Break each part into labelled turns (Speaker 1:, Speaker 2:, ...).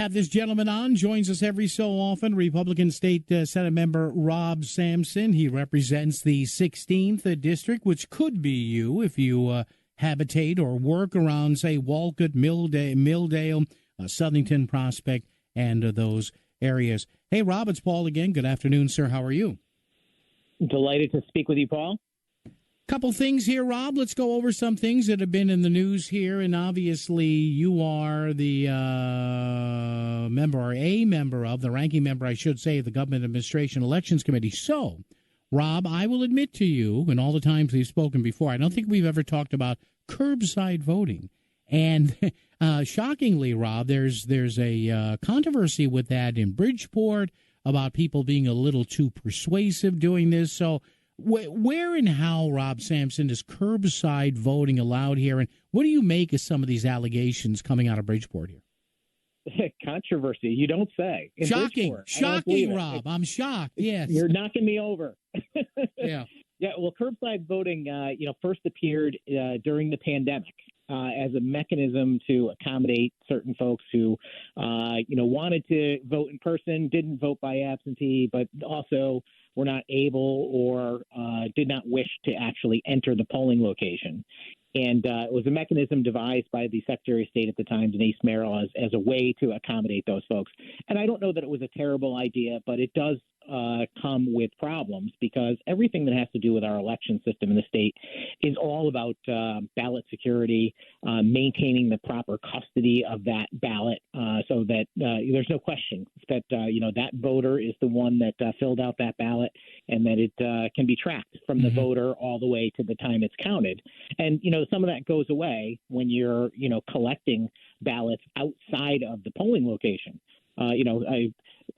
Speaker 1: Have this gentleman on, joins us every so often, Republican State Senate member Rob Sampson. He represents the 16th District, which could be you if you habitate or work around, say, Walcott, Milldale, Southington, Prospect, and those areas. Hey, Rob, it's Paul again. Good afternoon, sir. How are you?
Speaker 2: Delighted to speak with you, Paul.
Speaker 1: Couple things here, Rob. Let's go over some things that have been in the news here. And obviously, you are the the ranking member, I should say, of the Government Administration Elections Committee. So, Rob, I will admit to you, and all the times we've spoken before, I don't think we've ever talked about curbside voting. And shockingly, Rob, there's a controversy with that in Bridgeport about people being a little too persuasive doing this. So, where and how, Rob Sampson, is curbside voting allowed here? And what do you make of some of these allegation coming out of Bridgeport here?
Speaker 2: Controversy, you don't say.
Speaker 1: Shocking, Rob. I'm shocked, yes.
Speaker 2: You're knocking me over.
Speaker 1: Yeah.
Speaker 2: Yeah, well, curbside voting, first appeared during the pandemic as a mechanism to accommodate certain folks who, wanted to vote in person, didn't vote by absentee, but also were not able or did not wish to actually enter the polling location. And it was a mechanism devised by the Secretary of State at the time, Denise Merrill, as a way to accommodate those folks. And I don't know that it was a terrible idea, but it does come with problems because everything that has to do with our election system in the state is all about ballot security, maintaining the proper custody of that ballot so that there's no question that, that voter is the one that filled out that ballot and that it can be tracked from the voter all the way to the time it's counted. And, some of that goes away when you're, collecting ballots outside of the polling location.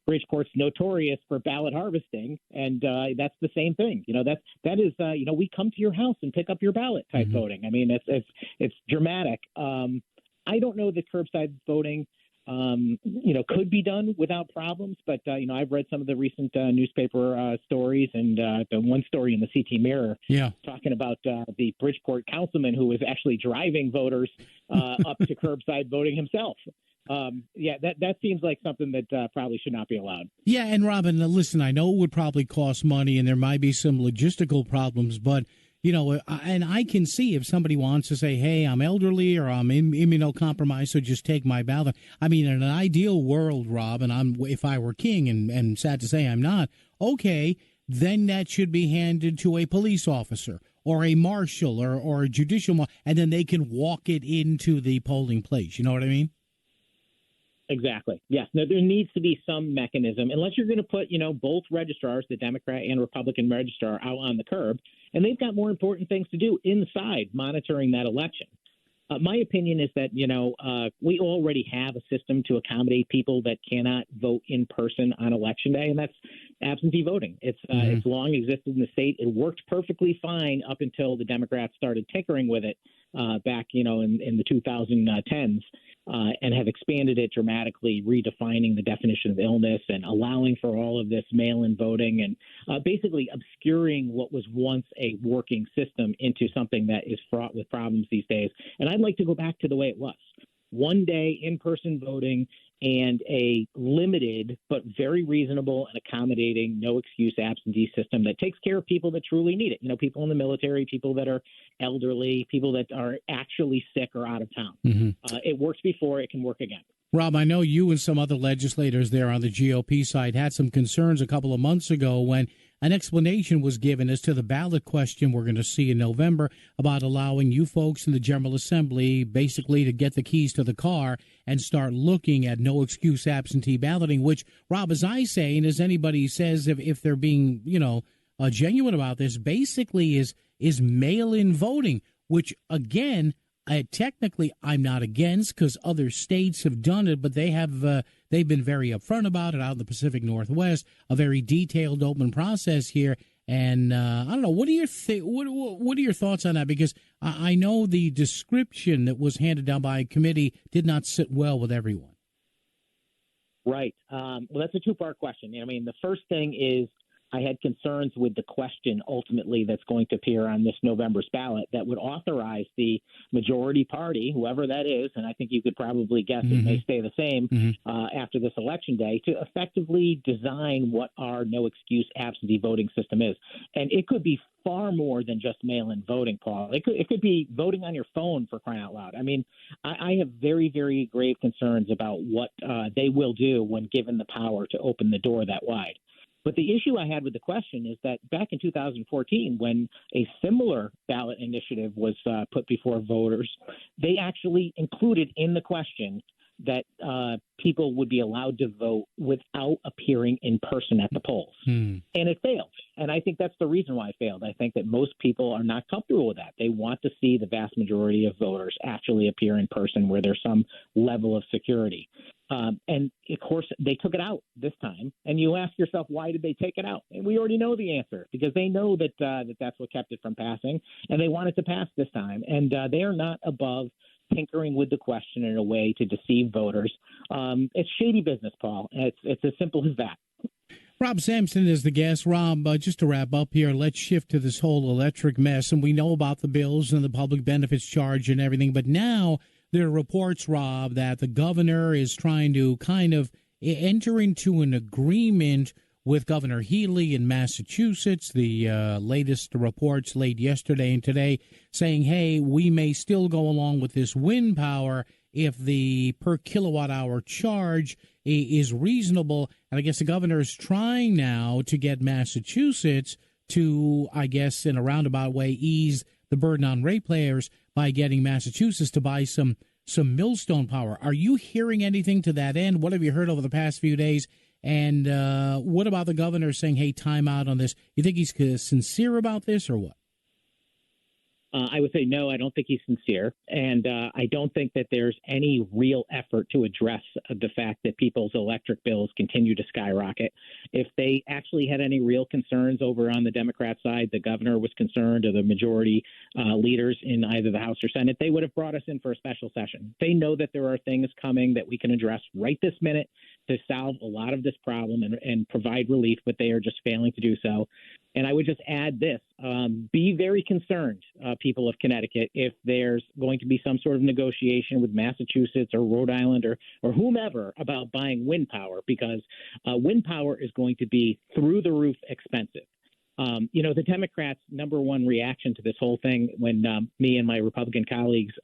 Speaker 2: Bridgeport's notorious for ballot harvesting, and that's the same thing. That is we come to your house and pick up your ballot type voting. I mean, it's dramatic. I don't know that curbside voting, could be done without problems, but I've read some of the recent newspaper stories, and the one story in the CT Mirror, talking about the Bridgeport councilman who was actually driving voters up to curbside voting himself. That seems like something that probably should not be allowed.
Speaker 1: Yeah, and Robin, listen, I know it would probably cost money and there might be some logistical problems, but, and I can see if somebody wants to say, hey, I'm elderly or I'm immunocompromised, so just take my ballot. I mean, in an ideal world, Rob, and if I were king, and sad to say I'm not, okay, then that should be handed to a police officer or a marshal or a judicial, and then they can walk it into the polling place. You know what I mean?
Speaker 2: Exactly. Yes. Now, there needs to be some mechanism, unless you're going to put, both registrars, the Democrat and Republican registrar, out on the curb, and they've got more important things to do inside monitoring that election. My opinion is that, we already have a system to accommodate people that cannot vote in person on Election Day, and that's absentee voting. It's long existed in the state. It worked perfectly fine up until the Democrats started tinkering with it back, in the 2010s. And have expanded it dramatically, redefining the definition of illness and allowing for all of this mail-in voting and basically obscuring what was once a working system into something that is fraught with problems these days. And I'd like to go back to the way it was. One day in-person voting and a limited but very reasonable and accommodating no-excuse absentee system that takes care of people that truly need it. People in the military, people that are elderly, people that are actually sick or out of town. It worked before, it can work again.
Speaker 1: Rob, I know you and some other legislators there on the GOP side had some concerns a couple of months ago when an explanation was given as to the ballot question we're going to see in November about allowing you folks in the General Assembly basically to get the keys to the car and start looking at no-excuse absentee balloting, which, Rob, as I say, and as anybody says, if they're being, genuine about this, basically is mail-in voting, which, again, technically, I'm not against because other states have done it, but they've been very upfront about it out in the Pacific Northwest, a very detailed, open process here. And I don't know, what are your thoughts on that? Because I know the description that was handed down by a committee did not sit well with everyone.
Speaker 2: Right. Well, that's a two-part question. I mean, the first thing is I had concerns with the question ultimately that's going to appear on this November's ballot that would authorize the majority party, whoever that is, and I think you could probably guess it may stay the same after this election day, to effectively design what our no-excuse absentee voting system is. And it could be far more than just mail-in voting, Paul. It could be voting on your phone, for crying out loud. I mean, I have very, very grave concerns about what they will do when given the power to open the door that wide. But the issue I had with the question is that back in 2014, when a similar ballot initiative was put before voters, they actually included in the question that people would be allowed to vote without appearing in person at the polls. And it failed. And I think that's the reason why it failed. I think that most people are not comfortable with that. They want to see the vast majority of voters actually appear in person where there's some level of security. And, of course, they took it out this time. And you ask yourself, why did they take it out? And we already know the answer, because they know that that's what kept it from passing. And they want it to pass this time. And they are not above tinkering with the question in a way to deceive voters. It's shady business, Paul. It's as simple as that.
Speaker 1: Rob Sampson is the guest. Rob, just to wrap up here, let's shift to this whole electric mess. And we know about the bills and the public benefits charge and everything. But now there are reports, Rob, that the governor is trying to kind of enter into an agreement with Governor Healy in Massachusetts. The latest reports late yesterday and today saying, hey, we may still go along with this wind power if the per kilowatt hour charge is reasonable. And I guess the governor is trying now to get Massachusetts to, I guess, in a roundabout way, ease the burden on ratepayers by getting Massachusetts to buy some Millstone power. Are you hearing anything to that end? What have you heard over the past few days? And what about the governor saying, hey, time out on this? You think he's sincere about this or what?
Speaker 2: I would say no, I don't think he's sincere. And I don't think that there's any real effort to address the fact that people's electric bills continue to skyrocket. If they actually had any real concerns over on the Democrat side, the governor was concerned, or the majority leaders in either the House or Senate, they would have brought us in for a special session. They know that there are things coming that we can address right this minute to solve a lot of this problem and provide relief, but they are just failing to do so. And I would just add this, be very concerned, people of Connecticut, if there's going to be some sort of negotiation with Massachusetts or Rhode Island or whomever about buying wind power, because wind power is going to be through the roof expensive. The Democrats' number one reaction to this whole thing when me and my Republican colleagues,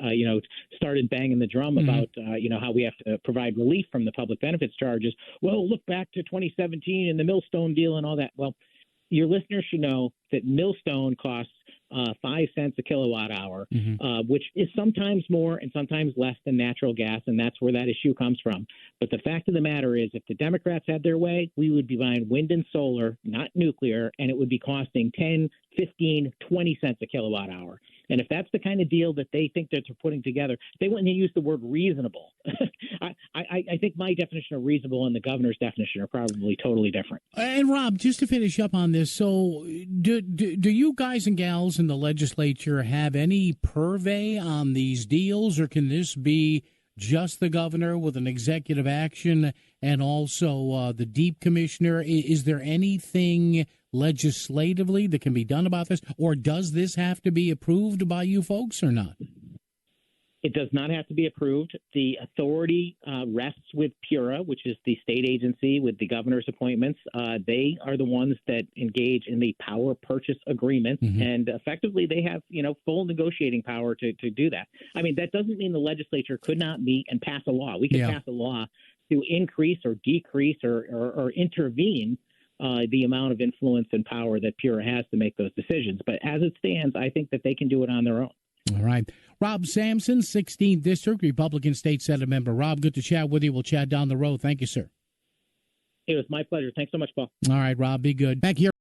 Speaker 2: started banging the drum about, how we have to provide relief from the public benefits charges. Well, look back to 2017 and the Millstone deal and all that. Well, your listeners should know that Millstone costs 5 cents a kilowatt hour, which is sometimes more and sometimes less than natural gas, and that's where that issue comes from. But the fact of the matter is, if the Democrats had their way, we would be buying wind and solar, not nuclear, and it would be costing 10, 15, 20 cents a kilowatt hour. And if that's the kind of deal that they think that they're putting together, they wouldn't use the word reasonable. I think my definition of reasonable and the governor's definition are probably totally different.
Speaker 1: And Rob, just to finish up on this, so do you guys and gals in the legislature have any purvey on these deals, or can this be just the governor with an executive action and also the deep commissioner? Is there anything legislatively that can be done about this, or does this have to be approved by you folks or not?
Speaker 2: It does not have to be approved. The authority rests with PURA, which is the state agency with the governor's appointments. They are the ones that engage in the power purchase agreement, and effectively they have, full negotiating power to do that. I mean, that doesn't mean the legislature could not meet and pass a law. We could pass a law to increase or decrease or intervene the amount of influence and power that PURA has to make those decisions. But as it stands, I think that they can do it on their own.
Speaker 1: All right. Rob Sampson, 16th District, Republican State Senate member. Rob, good to chat with you. We'll chat down the road. Thank you, sir.
Speaker 2: It was my pleasure. Thanks so much, Paul.
Speaker 1: All right, Rob, be good. Back here.